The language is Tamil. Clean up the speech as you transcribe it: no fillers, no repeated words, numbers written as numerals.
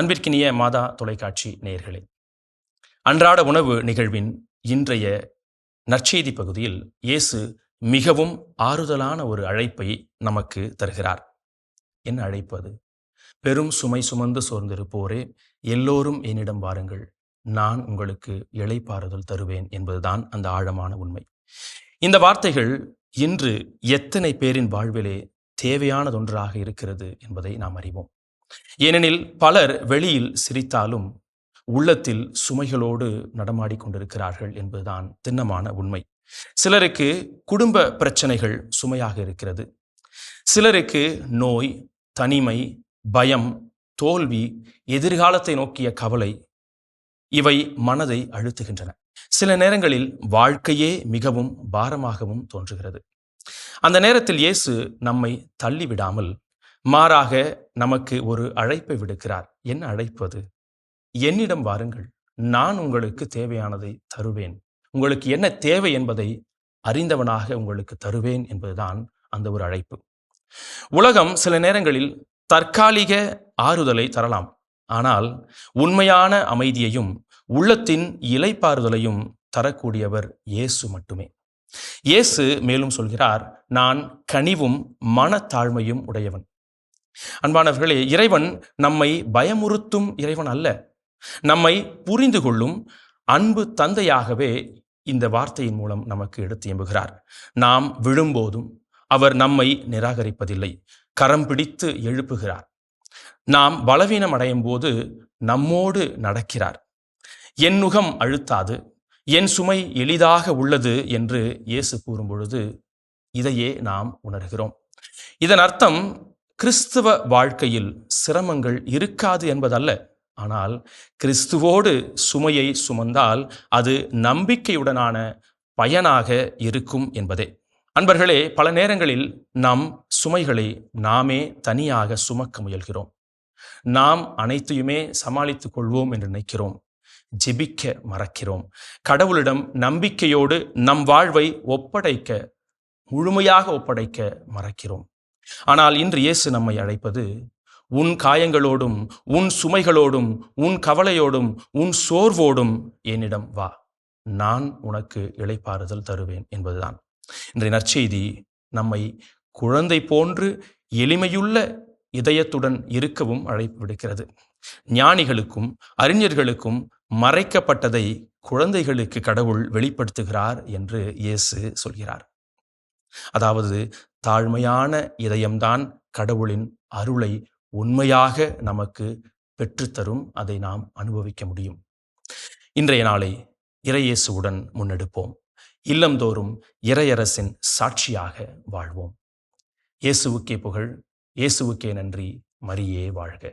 அன்பிற்கினிய மாதா தொலைக்காட்சி நேயர்களே, அன்றாட உணவு நிகழ்வின் இன்றைய நற்செய்தி பகுதியில் இயேசு மிகவும் ஆறுதலான ஒரு அழைப்பை நமக்கு தருகிறார். என்ன அழைப்பு அது? பெரும் சுமை சுமந்து சோர்ந்திருப்போரே, எல்லோரும் என்னிடம் வாருங்கள், நான் உங்களுக்கு இளைப்பாறுதல் தருவேன் என்பதுதான் அந்த ஆழமான உண்மை. இந்த வார்த்தைகள் இன்று எத்தனை பேரின் வாழ்விலே தேவையானதொன்றாக இருக்கிறது என்பதை நாம் அறிவோம். ஏனெனில் பலர் வெளியில் சிரித்தாலும் உள்ளத்தில் சுமைகளோடு நடமாடிக்கொண்டிருக்கிறார்கள் என்பதுதான் திண்ணமான உண்மை. சிலருக்கு குடும்ப பிரச்சனைகள் சுமையாக இருக்கிறது. சிலருக்கு நோய், தனிமை, பயம், தோல்வி, எதிர்காலத்தை நோக்கிய கவலை இவை மனதை அழுத்துகின்றன. சில நேரங்களில் வாழ்க்கையே மிகவும் பாரமாகவும் தோன்றுகிறது. அந்த நேரத்தில் இயேசு நம்மை தள்ளிவிடாமல் மாறாக நமக்கு ஒரு அழைப்பை விடுக்கிறார். என்ன அழைப்பு அது? என்னிடம் வாருங்கள், நான் உங்களுக்கு தேவையானதை தருவேன். உங்களுக்கு என்ன தேவை என்பதை அறிந்தவனாக உங்களுக்கு தருவேன் என்பதுதான் அந்த ஒரு அழைப்பு. உலகம் சில நேரங்களில் தற்காலிக ஆறுதலை தரலாம். ஆனால் உண்மையான அமைதியையும் உள்ளத்தின் இளைப்பாறுதலையும் தரக்கூடியவர் இயேசு மட்டுமே. இயேசு மேலும் சொல்கிறார், நான் கனிவும் மனத்தாழ்மையும் உடையவன். அன்பானவர்களே, இறைவன் நம்மை பயமுறுத்தும் இறைவன் அல்ல, நம்மை புரிந்து கொள்ளும் அன்பு தந்தையாகவே இந்த வார்த்தையின் மூலம் நமக்கு எடுத்து எம்புகிறார். நாம் விழும்போதும் அவர் நம்மை நிராகரிப்பதில்லை, கரம் பிடித்து எழுப்புகிறார். நாம் பலவீனம் அடையும் போது நம்மோடு நடக்கிறார். என் நுகம் அழுத்தாது, என் சுமை எளிதாக உள்ளது என்று இயேசு கூறும் பொழுது இதையே நாம் உணர்கிறோம். இதன் அர்த்தம் கிறிஸ்துவ வாழ்க்கையில் சிரமங்கள் இருக்காது என்பதல்ல, ஆனால் கிறிஸ்துவோடு சுமையை சுமந்தால் அது நம்பிக்கையுடனான பயனாக இருக்கும் என்பதே. அன்பர்களே, பல நேரங்களில் நம் சுமைகளை நாமே தனியாக சுமக்க முயல்கிறோம். நாம் அனைத்தையுமே சமாளித்துக் கொள்வோம் என்று நினைக்கிறோம். ஜெபிக்க மறக்கிறோம். கடவுளிடம் நம்பிக்கையோடு நம் வாழ்வை முழுமையாக ஒப்படைக்க மறக்கிறோம். ஆனால் இன்று இயேசு நம்மை அழைப்பது, உன் காயங்களோடும் உன் சுமைகளோடும் உன் கவலையோடும் உன் சோர்வோடும் என்னிடம் வா, நான் உனக்கு இளைப்பாறுதல் தருவேன் என்பதுதான். இன்றைய நற்செய்தி நம்மை குழந்தை போன்று எளிமையுள்ள இதயத்துடன் இருக்கவும் அழைப்பு விடுக்கிறது. ஞானிகளுக்கும் அறிஞர்களுக்கும் மறைக்கப்பட்டதை குழந்தைகளுக்கு கடவுள் வெளிப்படுத்துகிறார் என்று இயேசு சொல்கிறார். அதாவது தாழ்மையான இதயம்தான் கடவுளின் அருளை உண்மையாக நமக்கு பெற்றுத்தரும். அதை நாம் அனுபவிக்க முடியும். இன்றைய நாளை இறையேசுவுடன் முன்னெடுப்போம். இல்லந்தோறும் இறையரசின் சாட்சியாக வாழ்வோம். இயேசுவுக்கே புகழ், இயேசுவுக்கே நன்றி, மரியே வாழ்க.